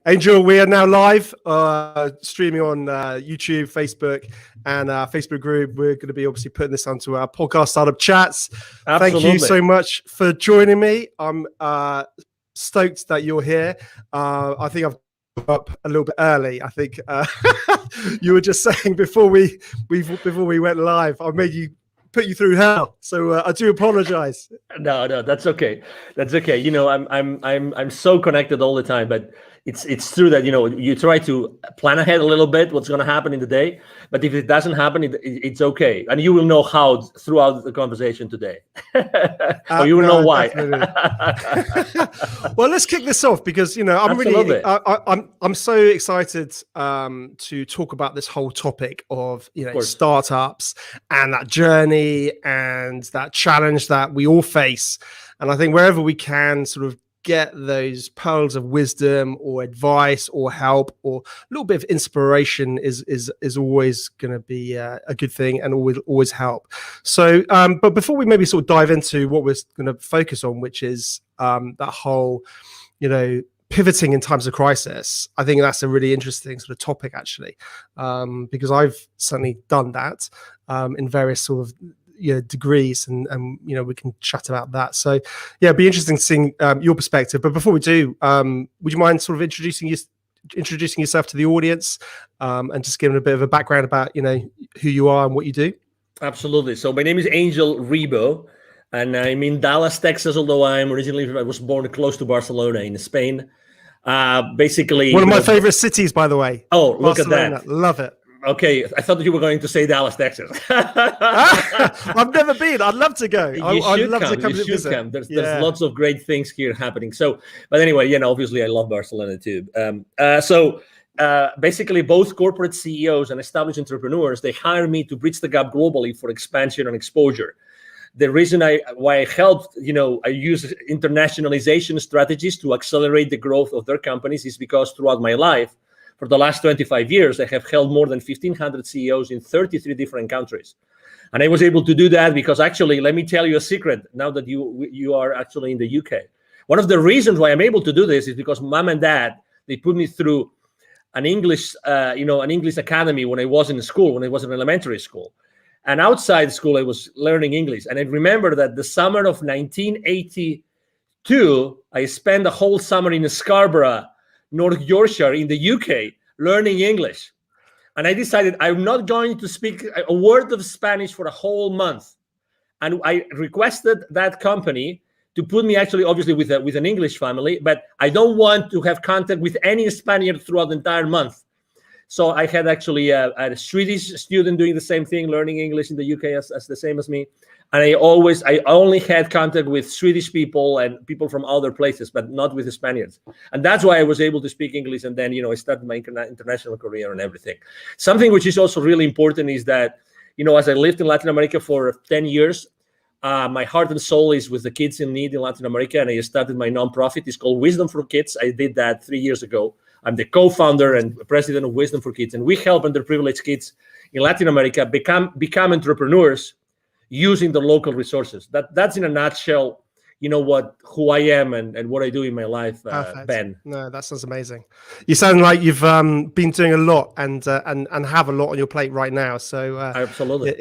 Angel, we are now live, streaming on YouTube, Facebook, and our Facebook group. We're going to be obviously putting this onto our podcast Startup Chats. Absolutely. Thank you so much for joining me. I'm stoked that you're here. I think I've up a little bit early. I think you were just saying before we went live, I made you put you through hell. So I do apologize. No, that's okay. That's okay. You know, I'm so connected all the time, but it's true that, you know, you try to plan ahead a little bit what's going to happen in the day, but if it doesn't happen, it's okay, and you will know how throughout the conversation today, or you will know why. Well, let's kick this off because, you know, I'm so excited to talk about this whole topic of, you know, startups and that journey and that challenge that we all face, and I think wherever we can sort of get those pearls of wisdom or advice or help or a little bit of inspiration is always going to be a good thing and always help. So but before we maybe sort of dive into what we're going to focus on, which is that whole, you know, pivoting in times of crisis, I think that's a really interesting sort of topic actually, because I've certainly done that in various sort of degrees, and you know, we can chat about that. So yeah, it'd be interesting seeing your perspective. But before we do, would you mind sort of introducing yourself to the audience, and just giving a bit of a background about, you know, who you are and what you do? Absolutely. So my name is Angel Ribo, and I'm in Dallas, Texas, although I was born close to Barcelona in Spain. Basically one of my favorite cities, by the way. Oh, look Barcelona. at that. Love it. Okay, I thought that you were going to say Dallas, Texas. I've never been. I'd love to go. I'd love to come to visit. There's lots of great things here happening. So, but anyway, you know, obviously I love Barcelona too. Basically both corporate CEOs and established entrepreneurs, they hire me to bridge the gap globally for expansion and exposure. The reason why I helped, you know, I use internationalization strategies to accelerate the growth of their companies is because throughout my life, for the last 25 years, I have held more than 1,500 CEOs in 33 different countries. And I was able to do that because actually, let me tell you a secret now that you are actually in the UK. One of the reasons why I'm able to do this is because mom and dad, they put me through an English academy when I was in school, when I was in elementary school. And outside school, I was learning English. And I remember that the summer of 1982, I spent a whole summer in Scarborough, North Yorkshire in the UK, learning English. And I decided I'm not going to speak a word of Spanish for a whole month. And I requested that company to put me actually, obviously, with an English family, but I don't want to have contact with any Spaniard throughout the entire month. So I had actually a Swedish student doing the same thing, learning English in the UK as the same as me. And I only had contact with Swedish people and people from other places, but not with the Spaniards. And that's why I was able to speak English. And then, you know, I started my international career and everything. Something which is also really important is that, you know, as I lived in Latin America for 10 years, my heart and soul is with the kids in need in Latin America. And I started my nonprofit. It's called Wisdom for Kids. I did that 3 years ago. I'm the co-founder and president of Wisdom for Kids. And we help underprivileged kids in Latin America become entrepreneurs using the local resources. That's in a nutshell, you know, who I am and what I do in my life, Ben. No, that sounds amazing. You sound like you've been doing a lot and have a lot on your plate right now. So absolutely,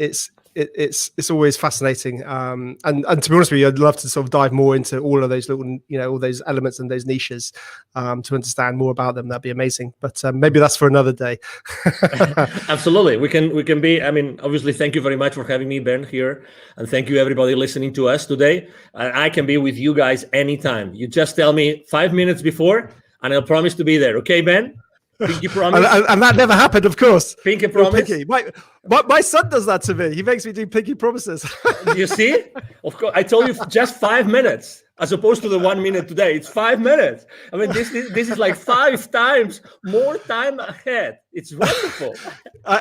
it's always fascinating. And to be honest with you, I'd love to sort of dive more into all of those little, you know, all those elements and those niches to understand more about them. That'd be amazing. But maybe that's for another day. Absolutely. We can be, I mean, obviously, thank you very much for having me, Ben, here. And thank you, everybody listening to us today. I can be with you guys anytime. You just tell me 5 minutes before, and I'll promise to be there. Okay, Ben? Pinky promise. and that never happened, of course. Pinky promise. Pinky. My son does that to me. He makes me do pinky promises. You see? Of course, I told you just 5 minutes, as opposed to the 1 minute today. It's 5 minutes. I mean, this is like 5 times more time ahead. It's wonderful.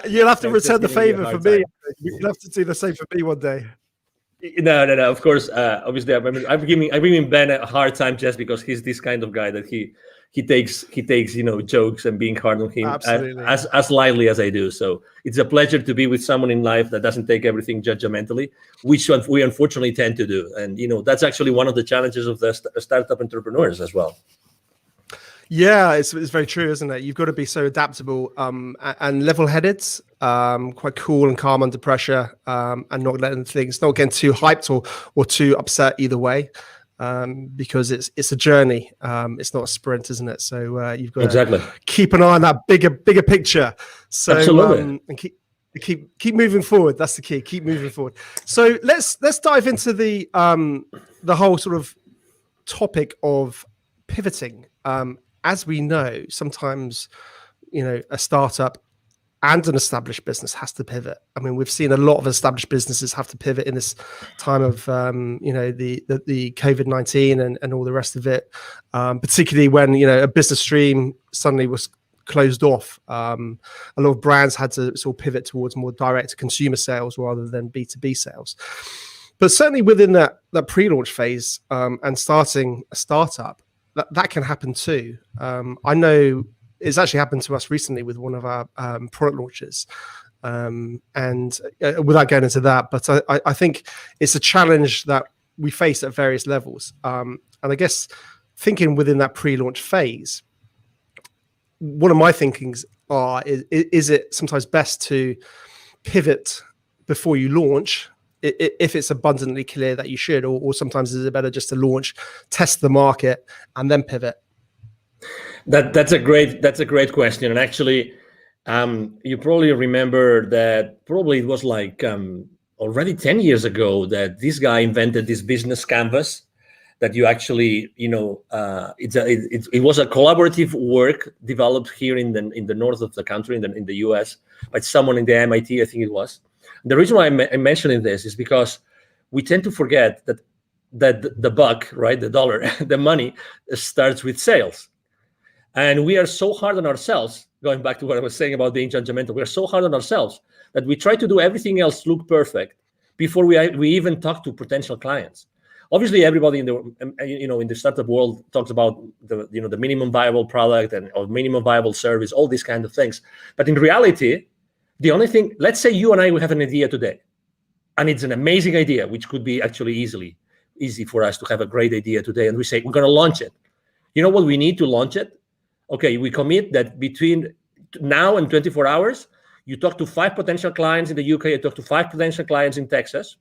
You'll have to return the favor for me. You'll have to do the same for me one day. No. Of course, obviously, I'm giving Ben a hard time just because he's this kind of guy that he takes you know, jokes and being hard on him as lightly as I do. So it's a pleasure to be with someone in life that doesn't take everything judgmentally, which we unfortunately tend to do. And you know, that's actually one of the challenges of the startup entrepreneurs as well. Yeah, it's very true, isn't it? You've got to be so adaptable and level-headed, quite cool and calm under pressure, and not getting too hyped or too upset either way, because it's a journey. It's not a sprint, isn't it? So you've got to keep an eye on that bigger picture. So Absolutely. And keep moving forward. That's the key. Keep moving forward. So let's dive into the whole sort of topic of pivoting. As we know, sometimes, a startup and an established business has to pivot. I mean, we've seen a lot of established businesses have to pivot in this time of, the COVID-19 and all the rest of it, particularly when, a business stream suddenly was closed off. A lot of brands had to sort of pivot towards more direct consumer sales rather than B2B sales. But certainly within that pre-launch phase and starting a startup, that can happen too. I know it's actually happened to us recently with one of our product launches. And without going into that, but I think it's a challenge that we face at various levels. And I guess thinking within that pre-launch phase, one of my thinkings is it sometimes best to pivot before you launch, if it's abundantly clear that you should, or sometimes is it better just to launch, test the market, and then pivot? That's a great question. And actually, you probably remember that probably it was like already 10 years ago that this guy invented this business canvas that you actually, it was a collaborative work developed here in the north of the country, in the US, by someone in the MIT, I think it was. The reason why I'm mentioning this is because we tend to forget that the buck, right, the dollar, the money starts with sales. And we are so hard on ourselves, going back to what I was saying about being judgmental, we are so hard on ourselves that we try to do everything else look perfect before we even talk to potential clients. Obviously, everybody in the startup world talks about the minimum viable product or minimum viable service, all these kind of things. But in reality, the only thing, let's say you and I, we have an idea today, and it's an amazing idea, which could be actually easy for us to have a great idea today. And we say, we're going to launch it. You know what we need to launch it? Okay, we commit that between now and 24 hours, you talk to 5 potential clients in the UK, you talk to 5 potential clients in Texas.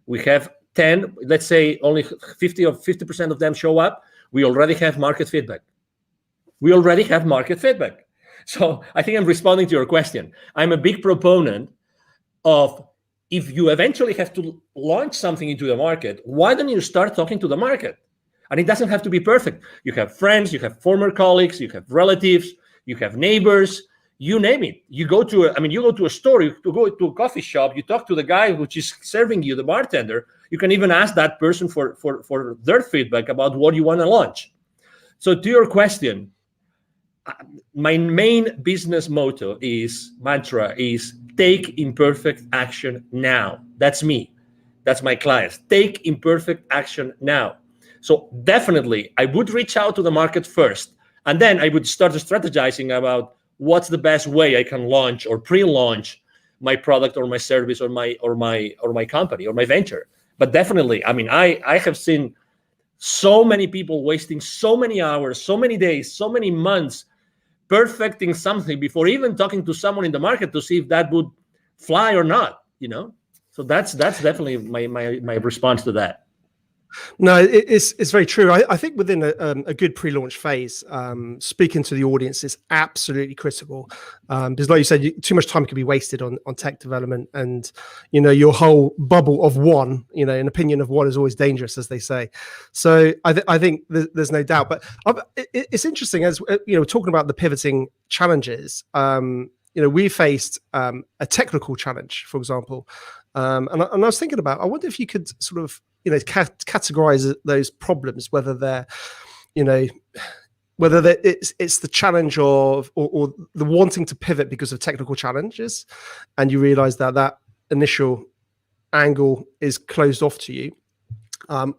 We have 10, let's say only 50% of them show up. We already have market feedback. So I think I'm responding to your question. I'm a big proponent of, if you eventually have to launch something into the market, why don't you start talking to the market? And it doesn't have to be perfect. You have friends, you have former colleagues, you have relatives, you have neighbors, you name it. You go to a store, you go to a coffee shop, you talk to the guy which is serving you, the bartender. You can even ask that person for their feedback about what you want to launch. So to your question, my main business mantra is take imperfect action now. That's me. That's my clients. Take imperfect action now. So definitely, I would reach out to the market first, and then I would start strategizing about what's the best way I can launch or pre-launch my product or my service or my company or my venture. But definitely, I mean, I have seen so many people wasting so many hours, so many days, so many months perfecting something before even talking to someone in the market to see if that would fly or not. So that's definitely my response to that. No, it's very true. I think within a good pre-launch phase, speaking to the audience is absolutely critical, because like you said, too much time can be wasted on tech development, and your whole bubble of one, an opinion of one is always dangerous, as they say. So I think there's no doubt. But it's interesting, as talking about the pivoting challenges. We faced a technical challenge, for example, and I was thinking about, I wonder if you could sort of categorize those problems, whether they're it's the challenge of or the wanting to pivot because of technical challenges, and you realize that initial angle is closed off to you.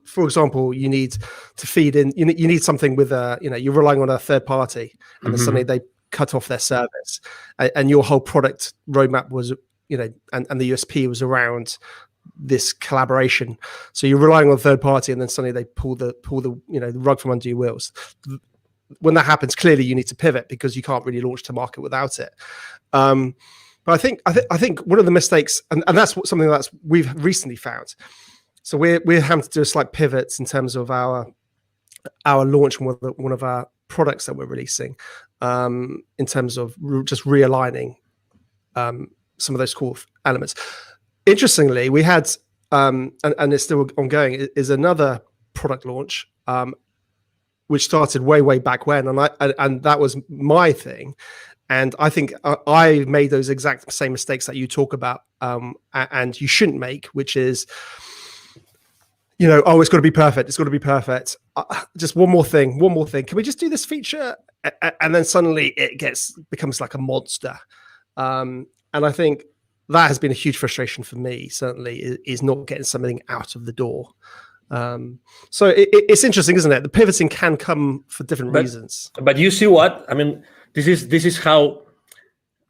For example, you need to feed in, you need something with you're relying on a third party, and then suddenly they cut off their service, and your whole product roadmap was and the USP was around this collaboration. So you're relying on a third party, and then suddenly they pull the rug from under your wheels. when that happens, clearly you need to pivot because you can't really launch to market without it. But I think one of the mistakes, and that's something that's we've recently found. So we're having to do a slight pivots in terms of our launch, one of our products that we're releasing, in terms of just realigning some of those core elements. Interestingly, we had and it's still ongoing, is another product launch which started way back when, and that was my thing. And I think I made those exact same mistakes that you talk about, and you shouldn't make, which is, it's got to be perfect. It's got to be perfect. Just one more thing. Can we just do this feature? And then suddenly it becomes like a monster. And I think that has been a huge frustration for me, certainly, is not getting something out of the door. So it's interesting, isn't it? The pivoting can come for different reasons. But you see what? I mean, this is how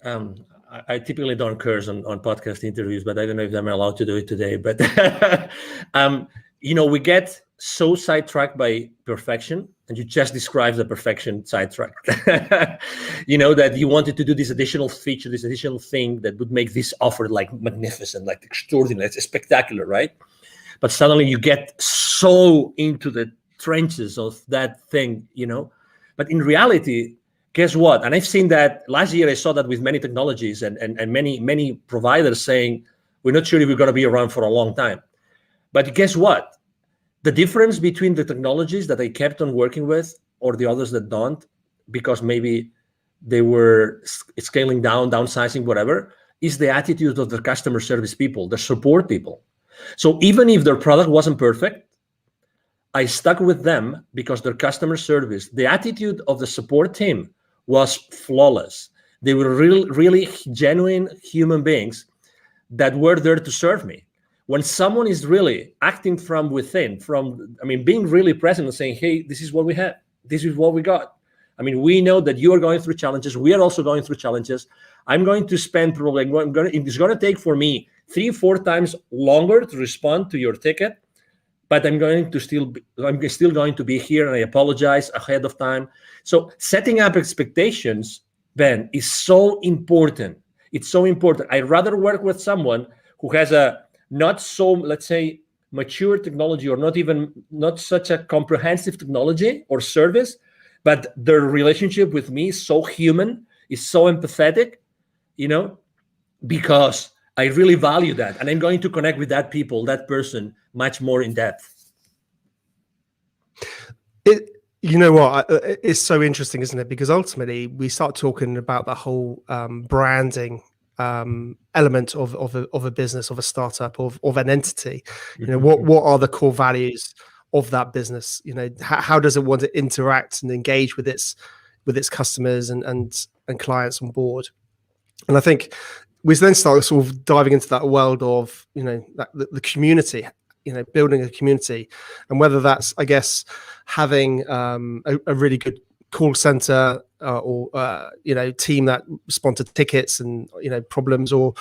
I typically don't curse on podcast interviews, but I don't know if I'm allowed to do it today. But we get so sidetracked by perfection, and you just described the perfection sidetrack. That you wanted to do this additional feature, this additional thing that would make this offer like magnificent, like extraordinary, it's spectacular, right? But suddenly you get so into the trenches of that thing, But in reality, guess what? And I've seen that last year. I saw that with many technologies and many providers saying, we're not sure if we're going to be around for a long time. But guess what? The difference between the technologies that I kept on working with or the others that don't, because maybe they were scaling down, downsizing, whatever, is the attitude of the customer service people, the support people. So even if their product wasn't perfect, I stuck with them because their customer service, the attitude of the support team was flawless. They were really genuine human beings that were there to serve me. When someone is really acting from within, being really present and saying, hey, this is what we have. This is what we got. We know that you are going through challenges. We are also going through challenges. I'm going to spend probably, it's going to take for me 3-4 times longer to respond to your ticket, but I'm still going to be here, and I apologize ahead of time. So setting up expectations, Ben, is so important. It's so important. I'd rather work with someone who has a not so, let's say, mature technology, or not such a comprehensive technology or service, but their relationship with me is so human, is so empathetic, because I really value that, and I'm going to connect with that person much more in depth. It's so interesting, isn't it? Because ultimately we start talking about the whole branding element of a business, of a startup, of an entity. What are the core values of that business? How does it want to interact and engage with its customers and clients on board? And I think we then start sort of diving into that world of the community, building a community, and whether that's, I guess, having a really good call center or team that respond to tickets and problems, or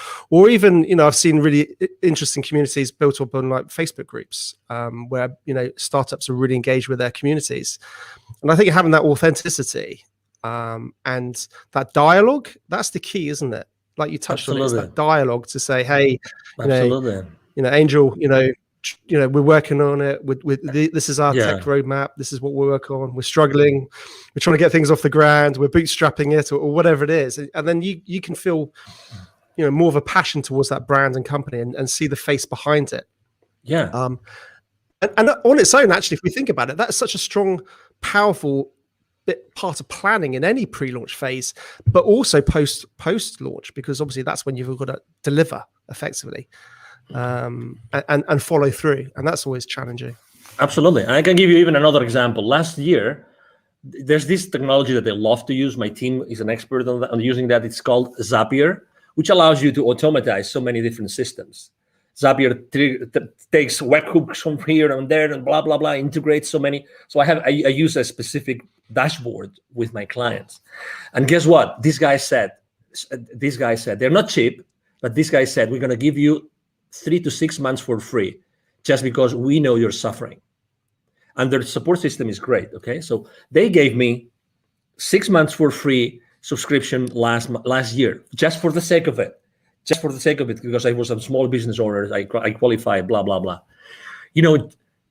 even I've seen really interesting communities built up on like Facebook groups where startups are really engaged with their communities. And I think having that authenticity and that dialogue, that's the key, isn't it? Like you touched on, it's that dialogue to say, hey, Angel, we're working on it. This is our tech roadmap. This is what we're working on. We're struggling. We're trying to get things off the ground. We're bootstrapping it, or whatever it is. And then you can feel, more of a passion towards that brand and company, and see the face behind it. Yeah. And on its own, actually, if we think about it, that's such a strong, powerful part of planning in any pre-launch phase, but also post-launch, because obviously that's when you've got to deliver effectively. And follow through, and that's always challenging. Absolutely. And I can give you even another example. Last year, there's this technology that they love to use. My team is an expert on using that. It's called Zapier, which allows you to automatize so many different systems. Zapier takes webhooks from here and there and blah blah blah, integrates so many. So I use a specific dashboard with my clients, and guess what? This guy said they're not cheap, but this guy said, we're going to give you 3 to 6 months for free, just because we know you're suffering. And their support system is great. Okay, so they gave me 6 months for free subscription last year, just for the sake of it. Just for the sake of it, because I was a small business owner, I qualify, blah, blah, blah.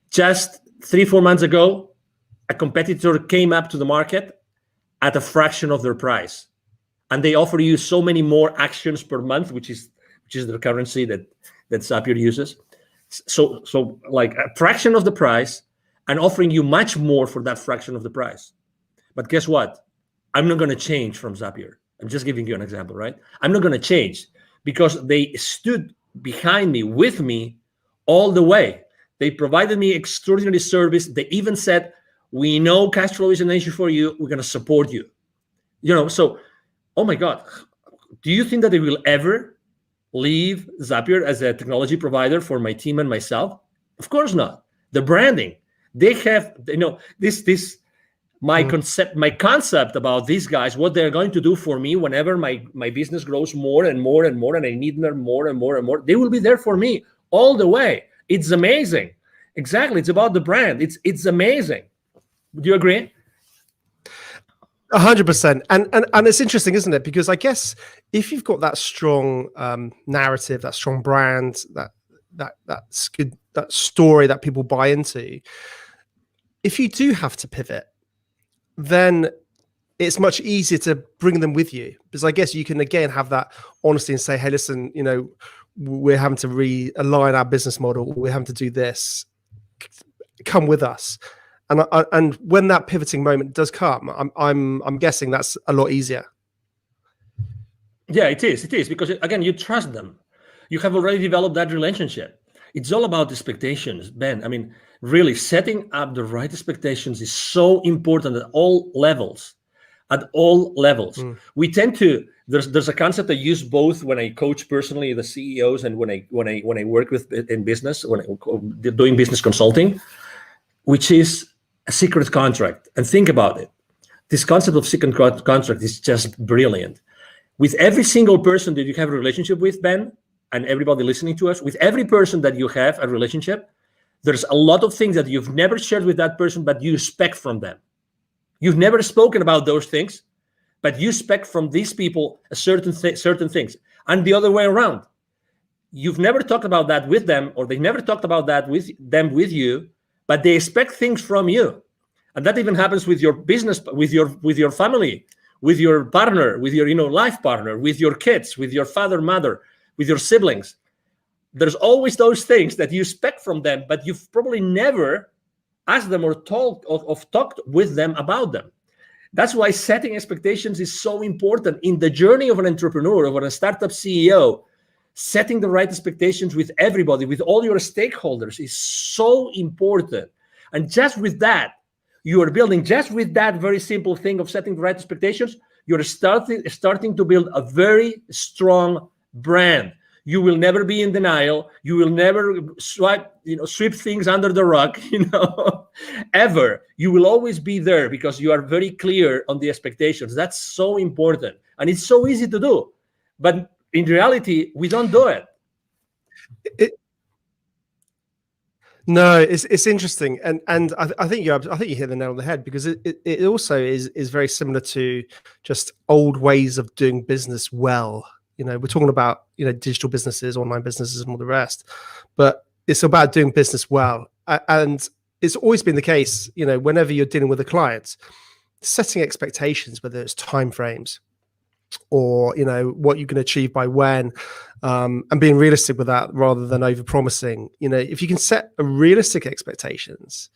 Just 3-4 months ago, a competitor came up to the market at a fraction of their price. And they offer you so many more actions per month, which is the currency that Zapier uses. So like a fraction of the price and offering you much more for that fraction of the price. But guess what? I'm not going to change from Zapier. I'm just giving you an example, right? I'm not going to change because they stood behind me, with me all the way. They provided me extraordinary service. They even said, we know cash flow is an issue for you. We're going to support you. So, oh my God, do you think that they will ever leave Zapier as a technology provider for my team and myself? Of course not. The branding, they have, my concept about these guys, what they're going to do for me whenever my business grows more and more and more, and I need them more and more and more, they will be there for me all the way. It's amazing. Exactly. It's about the brand. It's amazing. Do you agree? 100%. And it's interesting, isn't it? Because I guess if you've got that strong narrative, that strong brand, that's good, that story that people buy into, if you do have to pivot, then it's much easier to bring them with you, because I guess you can again have that honesty and say, hey, listen, we're having to realign our business model. We're having to do this. Come with us. And when that pivoting moment does come, I'm guessing that's a lot easier. Yeah, it is because again, you trust them. You have already developed that relationship. It's all about expectations, Ben. I mean, really setting up the right expectations is so important at all levels. We tend to, there's a concept I use both when I coach personally the CEOs and when I work with in business, when I'm doing business consulting, which is a secret contract. And think about it. This concept of secret contract is just brilliant. With every single person that you have a relationship with, Ben, and everybody listening to us, with every person that you have a relationship, there's a lot of things that you've never shared with that person, but you expect from them. You've never spoken about those things, but you expect from these people a certain things. And the other way around. You've never talked about that with them, or they never talked about that with you, but they expect things from you. And that even happens with your business, with your family, with your partner, with your life partner, with your kids, with your father, mother, with your siblings. There's always those things that you expect from them, but you've probably never asked them or talked with them about them. That's why setting expectations is so important in the journey of an entrepreneur, of a startup CEO. Setting the right expectations with everybody, with all your stakeholders, is so important. And just with that, you are building, just with that very simple thing of setting the right expectations, you're starting to build a very strong brand. You will never be in denial. You will never sweep things under the rug, ever. You will always be there because you are very clear on the expectations. That's so important. And it's so easy to do. But in reality, we don't do it. No, it's interesting, and I think you hit the nail on the head, because it also is very similar to just old ways of doing business well. We're talking about digital businesses, online businesses, and all the rest, but it's about doing business well, and it's always been the case. Whenever you're dealing with a client, setting expectations, whether it's timeframes or what you can achieve by when, and being realistic with that rather than over promising. If you can set a realistic expectations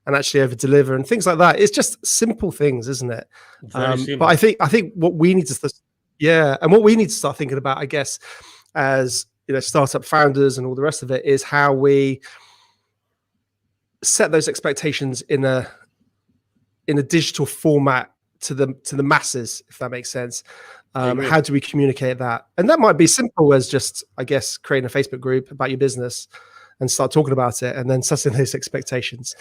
and actually over deliver and things like that, it's just simple things, isn't it? But I think what we need to what we need to start thinking about, I guess, as startup founders and all the rest of it, is how we set those expectations in a digital format to the masses, if that makes sense. How do we communicate that? And that might be simple as just, I guess, creating a Facebook group about your business and start talking about it, and then setting those expectations.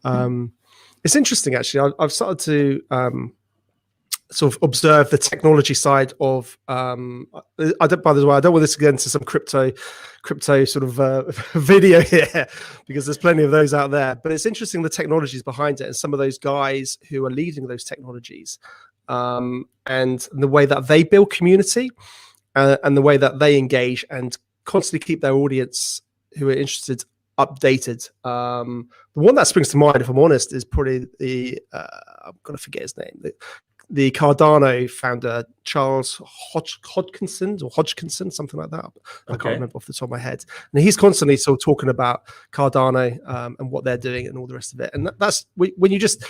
It's interesting, actually. I've started to sort of observe the technology side of. By the way, I don't want this to get into some crypto sort of video here, because there's plenty of those out there. But it's interesting the technologies behind it, and some of those guys who are leading those technologies. and the way that they build community, and the way that they engage and constantly keep their audience who are interested updated. The one that springs to mind, if I'm honest, is probably the I'm gonna forget his name. The Cardano founder, Charles Hodgkinson, something like that. I can't remember off the top of my head. And he's constantly sort of talking about Cardano and what they're doing and all the rest of it. And that's when you just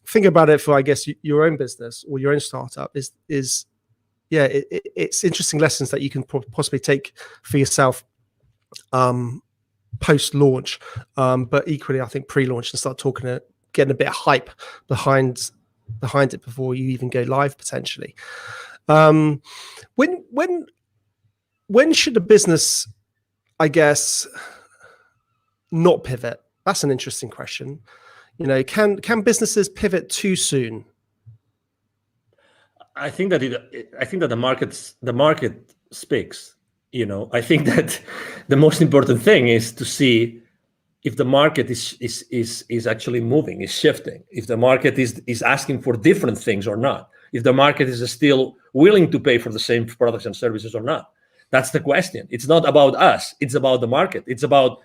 think about it for, I guess, your own business or your own startup it's interesting lessons that you can possibly take for yourself post-launch, but equally, I think pre-launch, and start getting a bit of hype behind it before you even go live potentially. When should a business, I guess, not pivot? That's an interesting question. Can businesses pivot too soon? I think that the market speaks. I think that the most important thing is to see if the market is actually moving, is shifting, if the market is asking for different things or not, if the market is still willing to pay for the same products and services or not. That's the question. It's not about us. It's about the market. It's about,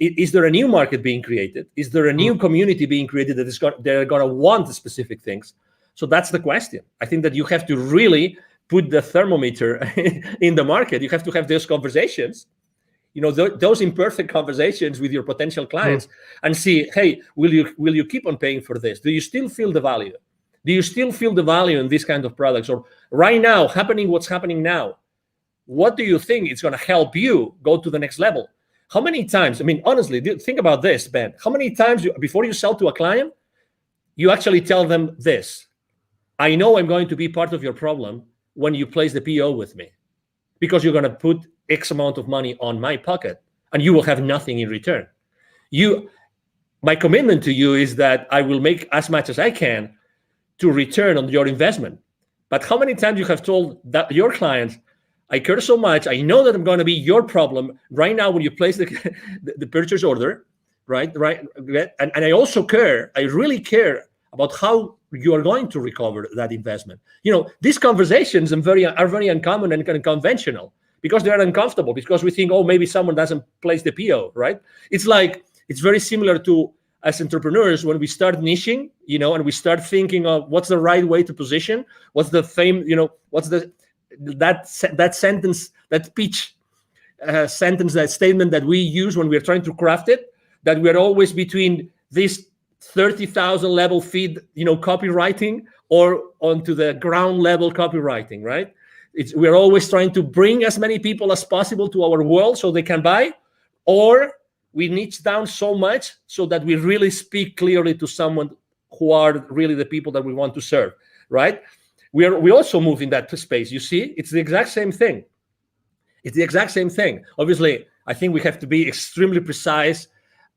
is there a new market being created? Is there a new community being created they're going to want specific things? So that's the question. I think that you have to really put the thermometer in the market. You have to have those conversations, those imperfect conversations with your potential clients, and see, hey, will you keep on paying for this? Do you still feel the value? Do you still feel the value in these kind of products? Or right now, what's happening now, what do you think is going to help you go to the next level? How many times, honestly, think about this, Ben. How many times before you sell to a client, you actually tell them this: I know I'm going to be part of your problem when you place the PO with me, because you're going to put X amount of money on my pocket and you will have nothing in return. My commitment to you is that I will make as much as I can to return on your investment. But how many times you have told that your clients, I care so much, I know that I'm going to be your problem right now when you place the purchase order, right? And I also care, I really care about how you are going to recover that investment. These conversations are very uncommon and kind of conventional, because they are uncomfortable, because we think, oh, maybe someone doesn't place the PO, right? It's very similar to, as entrepreneurs, when we start niching, and we start thinking of what's the right way to position, what's the what's that sentence, that pitch sentence, that statement that we use when we're trying to craft it, that we're always between this 30,000 level feed, copywriting, or onto the ground level copywriting, right? We're always trying to bring as many people as possible to our world so they can buy, or we niche down so much so that we really speak clearly to someone who are really the people that we want to serve, right? We also move in that space. You see, it's the exact same thing. Obviously, I think we have to be extremely precise,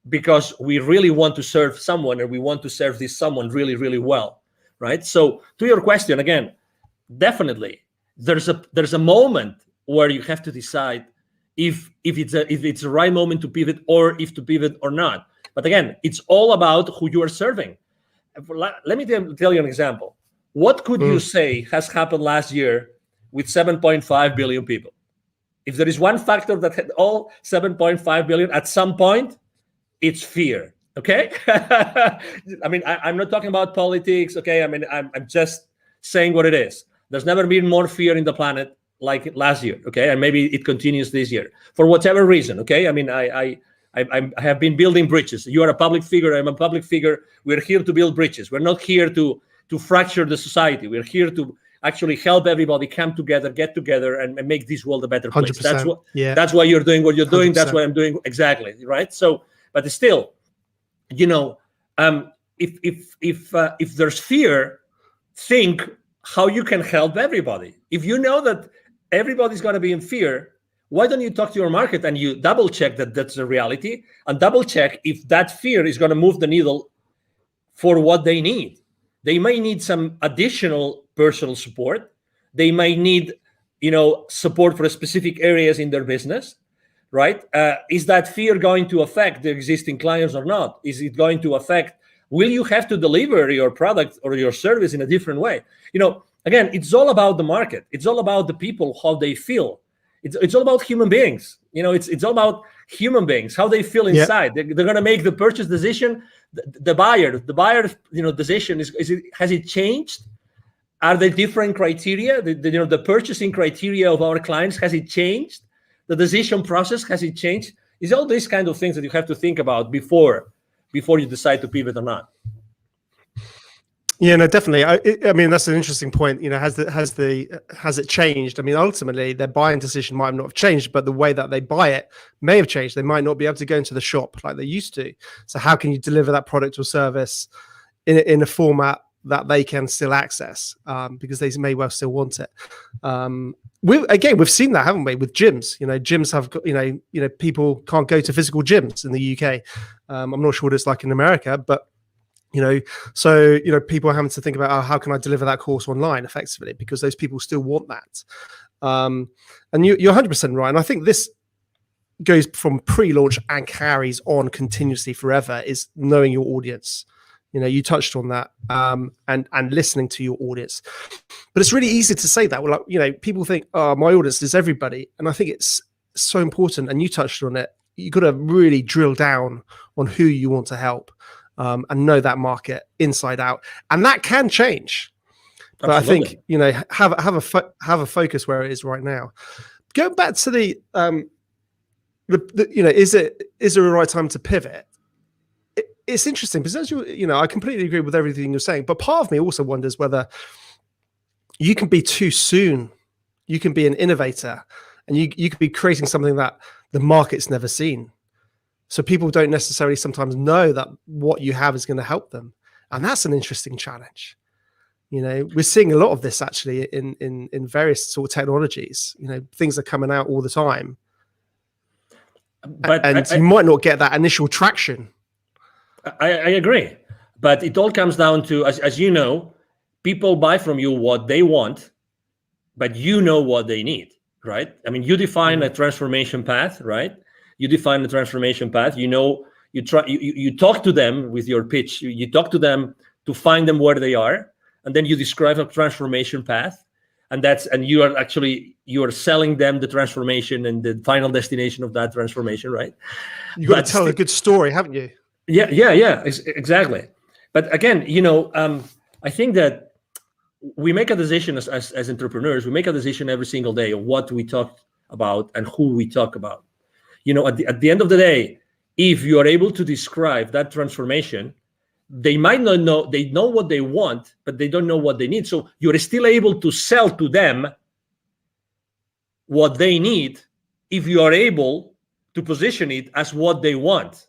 because we really want to serve someone, and we want to serve this someone really, really well, right? So to your question, again, definitely there's a moment where you have to decide if it's the right moment to pivot, or if to pivot or not. But again, it's all about who you are serving. Let me tell you an example. What could you say has happened last year with 7.5 billion people? If there is one factor that had all 7.5 billion at some point, it's fear. Okay. I'm not talking about politics. Okay. I'm just saying what it is. There's never been more fear in the planet like last year. Okay. And maybe it continues this year for whatever reason. Okay. I have been building bridges. You are a public figure. I'm a public figure. We're here to build bridges. We're not here to fracture the society. We're here to actually help everybody come together, get together, and make this world a better place. That's why you're doing what you're doing. 100%. That's what I'm doing. Exactly. Right. So, but still, if there's fear, think how you can help everybody. If you know that everybody's going to be in fear, why don't you talk to your market and you double check that that's the reality, and double check if that fear is going to move the needle for what they need. They may need some additional personal support. They might need, support for specific areas in their business. Right? Is that fear going to affect the existing clients or not? Is it going to affect will you have to deliver your product or your service in a different way? Again, it's all about the market. It's all about the people, how they feel. It's all about human beings. It's all about human beings, how they feel inside. They're going to make the purchase decision. The buyer, decision has it changed? Are there different criteria? The purchasing criteria of our clients, has it changed? The decision process, has it changed? It's all these kind of things that you have to think about before you decide to pivot or not. Yeah, no, definitely. I mean, that's an interesting point. Has it changed? I mean, ultimately, their buying decision might not have changed, but the way that they buy it may have changed. They might not be able to go into the shop like they used to. So, how can you deliver that product or service in a format that they can still access? Because they may well still want it. We've seen that, haven't we, with gyms? Gyms have got, people can't go to physical gyms in the UK. I'm not sure what it's like in America, but so people are having to think about, how can I deliver that course online effectively, because those people still want that. And you're 100% right. And I think this goes from pre-launch and carries on continuously forever, is knowing your audience. You touched on that, and listening to your audience. But it's really easy to say that. Well, people think, oh, my audience is everybody. And I think it's so important. And you touched on it. You got to really drill down on who you want to help. And know that market inside out, and that can change. But absolutely. I think have a focus where it is right now. Going back to the is there a right time to pivot? It's interesting because as I completely agree with everything you're saying, but part of me also wonders whether you can be too soon. You can be an innovator, and you could be creating something that the market's never seen. So people don't necessarily sometimes know that what you have is going to help them. And that's an interesting challenge. We're seeing a lot of this actually in various sort of technologies. Things are coming out all the time. But you might not get that initial traction. I agree. But it all comes down to, as you know, people buy from you what they want, but you know what they need, right? I mean, you define a transformation path, right? You define the transformation path. You talk to them with your pitch. You talk to them to find them where they are, and then you describe a transformation path, and you are selling them the transformation and the final destination of that transformation, right? You got to tell a good story, haven't you? Yeah, exactly. But again, I think that we make a decision as entrepreneurs. We make a decision every single day of what we talk about and who we talk about. At the end of the day, if you are able to describe that transformation, they might not know, they know what they want, but they don't know what they need. So you're still able to sell to them what they need if you are able to position it as what they want.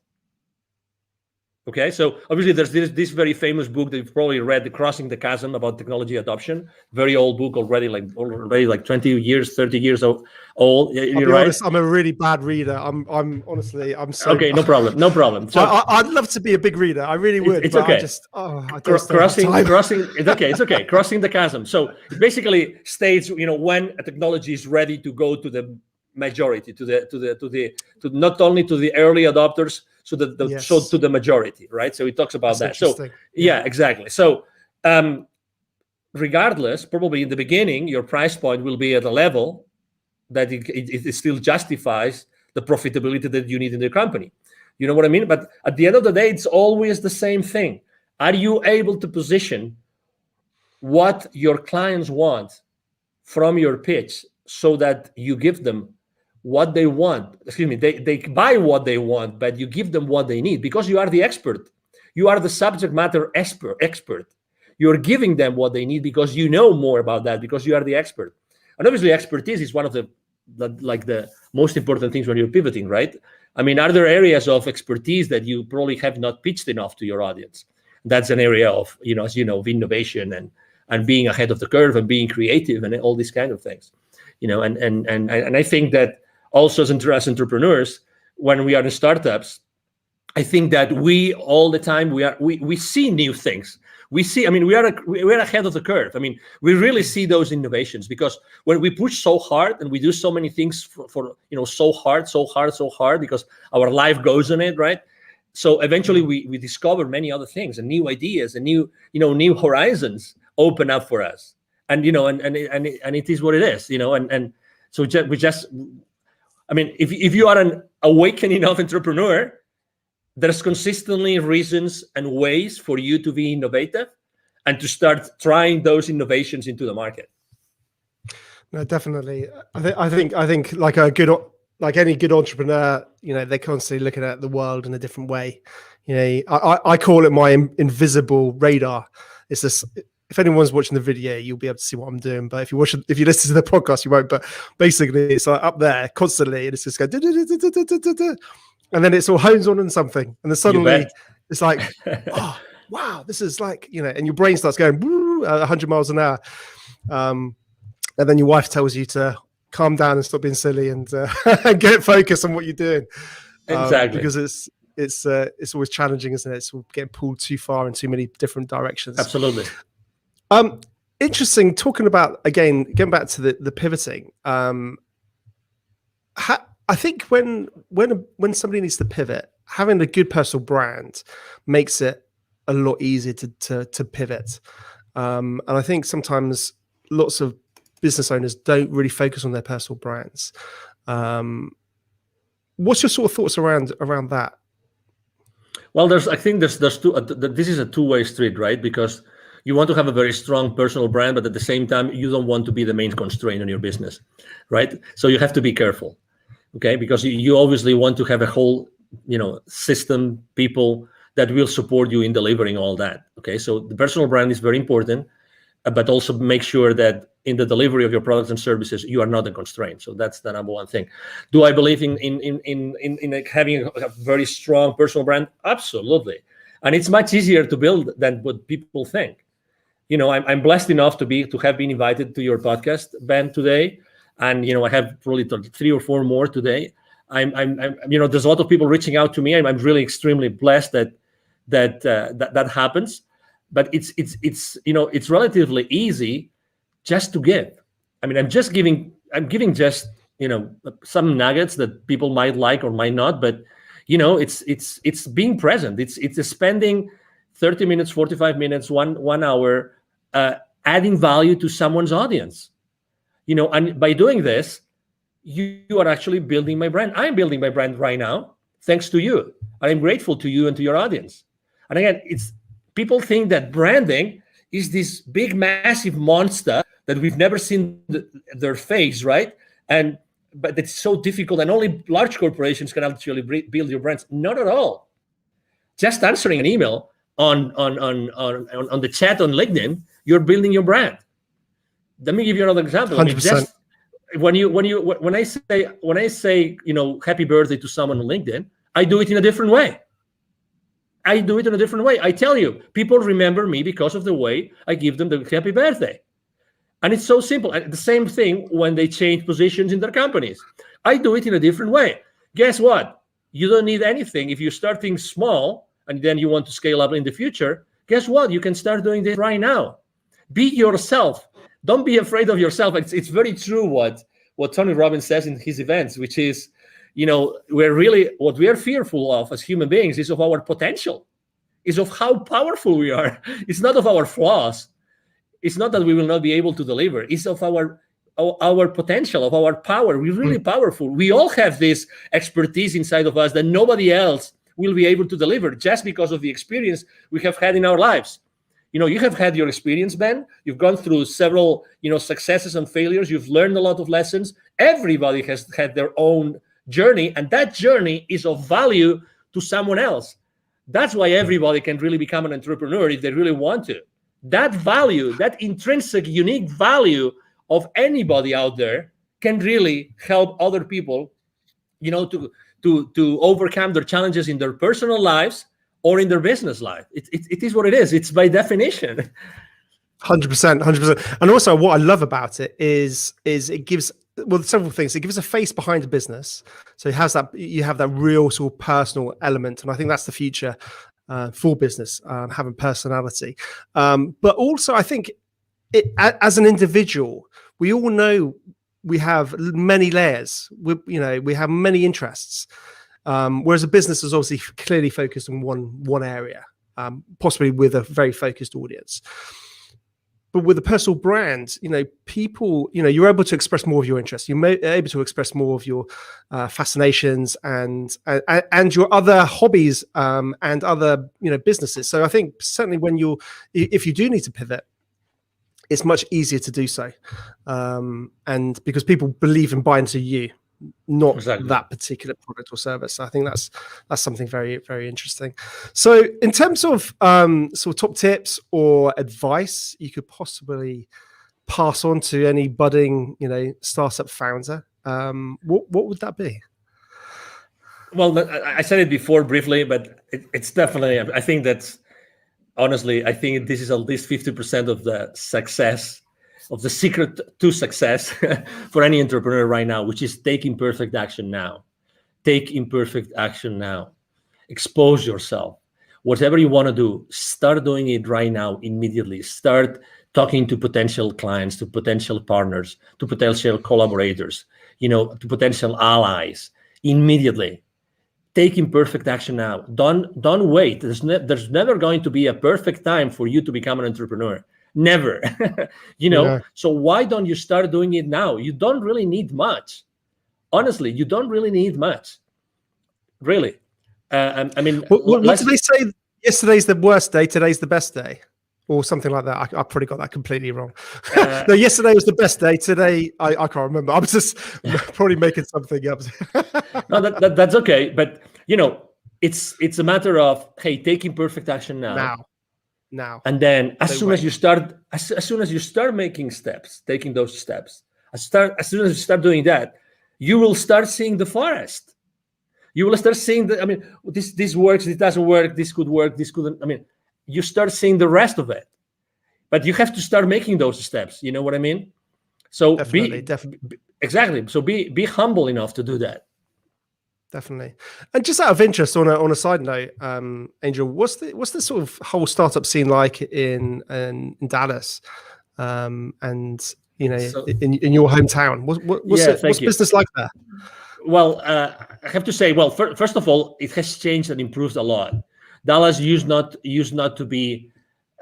Okay, so obviously there's this very famous book that you've probably read, The Crossing the Chasm, about technology adoption. Very old book already, like 20 years, 30 years old. You're right. Honest, I'm a really bad reader. I'm so okay. No problem. So I'd love to be a big reader. I really would. It's okay. Crossing. It's okay. Crossing the chasm. So it basically states, when a technology is ready to go to the majority, to not only to the early adopters, so to the majority, right? So it talks about that. So yeah, exactly. So regardless, probably in the beginning, your price point will be at a level that it still justifies the profitability that you need in the company. You know what I mean? But at the end of the day, it's always the same thing. Are you able to position what your clients want from your pitch so that you give them what they want? They buy what they want, but you give them what they need because you are the expert. You are the subject matter expert. You're giving them what they need because you know more about that, because you are the expert. And obviously expertise is one of the most important things when you're pivoting, right? I mean, are there areas of expertise that you probably have not pitched enough to your audience? That's an area of, as you know, of innovation and being ahead of the curve and being creative and all these kind of things, and I think that also as entrepreneurs, when we are in startups, I think that we all the time we see new things. We're ahead of the curve. I mean, we really see those innovations because when we push so hard and we do so many things for so hard, because our life goes on it, right? So eventually we discover many other things and new ideas and new horizons open up for us. And and it is what it is, and so if you are an awakening enough entrepreneur, there's consistently reasons and ways for you to be innovative and to start trying those innovations into the market. No, definitely. I think like any good entrepreneur, they're constantly looking at the world in a different way. I call it my invisible radar. It's this. If anyone's watching the video, you'll be able to see what I'm doing. But if you listen to the podcast, you won't. But basically, it's like up there constantly, and it's just going, and then it's all hones on something, and then suddenly it's like, oh wow, this is like, and your brain starts going 100 miles an hour, and then your wife tells you to calm down and stop being silly and get focused on what you're doing. Exactly, because it's always challenging, isn't it? It's getting pulled too far in too many different directions. Absolutely. Interesting. Talking about, again, getting back to the pivoting. I think when somebody needs to pivot, having a good personal brand makes it a lot easier to pivot. And I think sometimes lots of business owners don't really focus on their personal brands. What's your sort of thoughts around that? Well, I think there's two. This is a two-way street, right? Because you want to have a very strong personal brand, but at the same time, you don't want to be the main constraint on your business, right? So you have to be careful, okay? Because you obviously want to have a whole, system, people that will support you in delivering all that, okay? So the personal brand is very important, but also make sure that in the delivery of your products and services, you are not a constraint. So that's the number one thing. Do I believe in like having a very strong personal brand? Absolutely. And it's much easier to build than what people think. I'm blessed enough to have been invited to your podcast, Ben, today, and I have probably 3 or 4 more today. I'm there's a lot of people reaching out to me. I'm really extremely blessed that happens. But it's relatively easy just to give. I'm giving just some nuggets that people might like or might not, but it's being present. It's spending 30 minutes, 45 minutes, 1 hour, adding value to someone's audience. And by doing this, you are actually building my brand. I'm building my brand right now, thanks to you. I'm grateful to you and to your audience. And again, people think that branding is this big, massive monster that we've never seen their face, right? But it's so difficult, and only large corporations can actually build your brands. Not at all. Just answering an email on the chat on LinkedIn, you're building your brand. Let me give you another example. 100%. When I say happy birthday to someone on LinkedIn, I do it in a different way. I tell you, people remember me because of the way I give them the happy birthday. And it's so simple. And the same thing when they change positions in their companies. I do it in a different way. Guess what? You don't need anything. If you're starting small and then you want to scale up in the future, guess what? You can start doing this right now. Be yourself. Don't be afraid of yourself. It's very true what Tony Robbins says in his events, which is, what we are fearful of as human beings is of our potential, is of how powerful we are. It's not of our flaws. It's not that we will not be able to deliver. It's of our potential, of our power. We're really powerful. We all have this expertise inside of us that nobody else will be able to deliver just because of the experience we have had in our lives. You have had your experience, Ben. You've gone through several, successes and failures. You've learned a lot of lessons. Everybody has had their own journey, and that journey is of value to someone else. That's why everybody can really become an entrepreneur if they really want to. That value, that intrinsic, unique value of anybody out there can really help other people, to overcome their challenges in their personal lives or in their business life. It is what it is. It's by definition. 100%. And also what I love about it is it gives, several things. It gives a face behind the business. So it has you have that real sort of personal element. And I think that's the future for business, having personality. But also I think as an individual, we all know we have many layers. We have many interests. Whereas a business is obviously clearly focused on one area, possibly with a very focused audience. But with a personal brand, people, you're able to express more of your interests. You're able to express more of your fascinations and your other hobbies and other, businesses. So I think certainly if you do need to pivot, it's much easier to do so, and because people believe and buy into you, not that particular product or service. I think that's something very, very interesting. So in terms of sort of top tips or advice you could possibly pass on to any budding, startup founder, what would that be? Well, I said it before briefly, but it's definitely, I think that's, honestly, I think this is at least 50% of the success, of the secret to success for any entrepreneur right now, which is take imperfect action now. Take imperfect action now. Expose yourself. Whatever you want to do, start doing it right now, immediately. Start talking to potential clients, to potential partners, to potential collaborators, to potential allies, immediately. Take imperfect action now. Don't wait. There's never going to be a perfect time for you to become an entrepreneur. Never. Yeah. So why don't you start doing it now? You don't really need much. Honestly, you don't really need much. Really. I mean, what did they say? Yesterday's the worst day, today's the best day, or something like that. I probably got that completely wrong. No, yesterday was the best day. Today, I can't remember. I'm just probably making something up. No, that's okay. But it's a matter of, hey, take imperfect action now. And then as soon as you start making steps, taking those steps, as soon as you start doing that, you will start seeing the forest. You will start seeing this works, it doesn't work, this could work, this couldn't. You start seeing the rest of it. But you have to start making those steps. You know what I mean? So definitely. Exactly. So be humble enough to do that. Definitely. And just out of interest, on a side note, Angel, what's the sort of whole startup scene like in Dallas, and in your hometown? What's business like there? Well, I have to say, first of all, it has changed and improved a lot. Dallas used not to be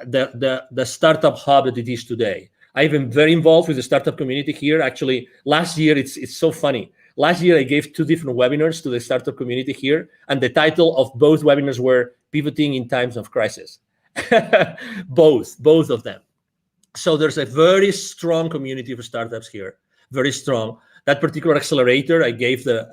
the startup hub that it is today. I've been very involved with the startup community here. Actually, last year, it's so funny. Last year, I gave 2 different webinars to the startup community here, and the title of both webinars were Pivoting in Times of Crisis. both of them. So there's a very strong community for startups here, very strong. That particular accelerator I gave the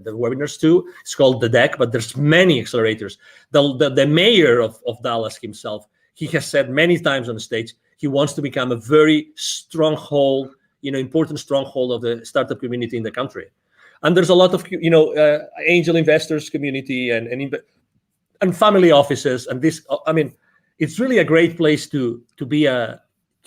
webinars to, it's called The Deck, but there's many accelerators. The mayor of Dallas himself, he has said many times on the stage, he wants to become a very stronghold, important stronghold of the startup community in the country. And there's a lot of, angel investors community and family offices. And this, it's really a great place to be an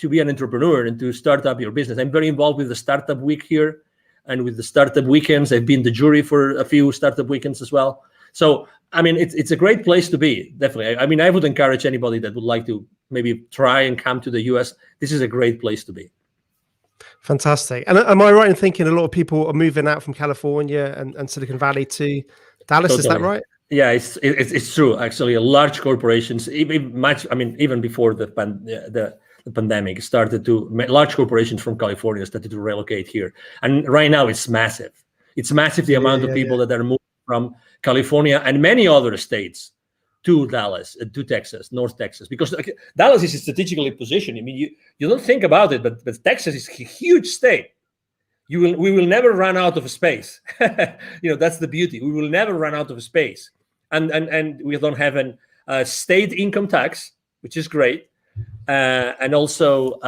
entrepreneur and to start up your business. I'm very involved with the Startup Week here and with the Startup Weekends. I've been the jury for a few Startup Weekends as well. So, it's a great place to be, definitely. I would encourage anybody that would like to maybe try and come to the US. This is a great place to be. Fantastic. And am I right in thinking a lot of people are moving out from California and Silicon Valley to Dallas? Totally. Is that right? Yeah, it's true. Actually, large corporations, even before the pandemic started large corporations from California started to relocate here. And right now it's massive. It's massive, the amount of people that are moving from California and many other states to Dallas, to Texas, North Texas, because Dallas is strategically positioned. You don't think about it, but Texas is a huge state. We will never run out of space. That's the beauty. We will never run out of space. And we don't have a state income tax, which is great. And also,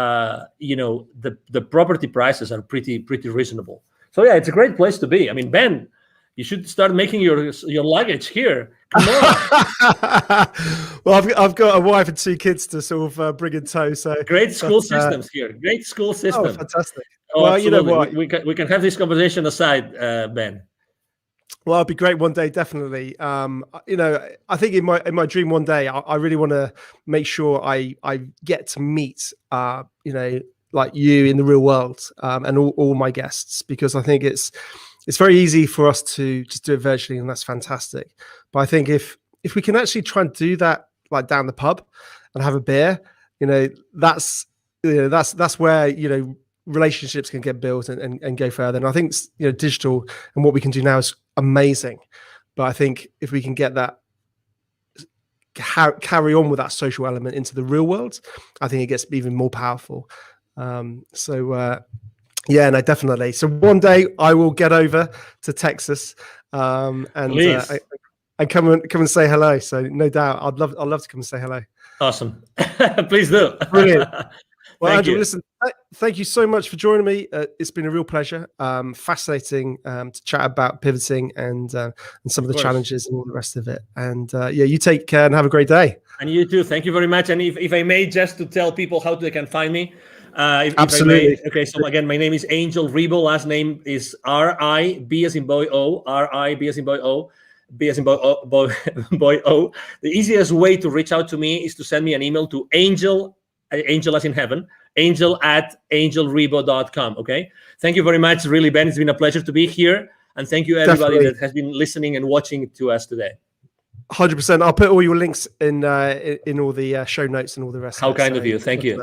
the property prices are pretty reasonable. So yeah, it's a great place to be. Ben, you should start making your luggage here. Come on. Well, I've got a wife and 2 kids to sort of bring in tow. So great school systems here. Great school system. Oh, fantastic. Well, absolutely. You know what? We can have this conversation aside, Ben. Well, it'd be great one day, definitely. I think in my dream one day, I really want to make sure I get to meet, like you in the real world, and all my guests, because I think it's it's very easy for us to just do it virtually, and that's fantastic. But I think if we can actually try and do that, like down the pub and have a beer, that's where relationships can get built and go further. And I think digital and what we can do now is amazing. But I think if we can get that, carry on with that social element into the real world, I think it gets even more powerful. Yeah, no, definitely. So one day I will get over to Texas and come and say hello. So no doubt, I'd love to come and say hello. Awesome. Please do. Brilliant. Well, Angel, listen, thank you so much for joining me. It's been a real pleasure. Fascinating to chat about pivoting and some of the challenges and all the rest of it. And you take care and have a great day. And you too. Thank you very much. And if I may, just to tell people how they can find me. Absolutely. Okay, so again, my name is Angel Ribo. Last name is R-I-B as in boy O. R-I-B as in boy O. B as in boy O. The easiest way to reach out to me is to send me an email to Angel as in heaven, angel@angelribo.com. Okay. Thank you very much. Really, Ben, it's been a pleasure to be here. And thank you everybody that has been listening and watching to us today. 100%. I'll put all your links in all the show notes and all the rest. How kind of you. Thank you.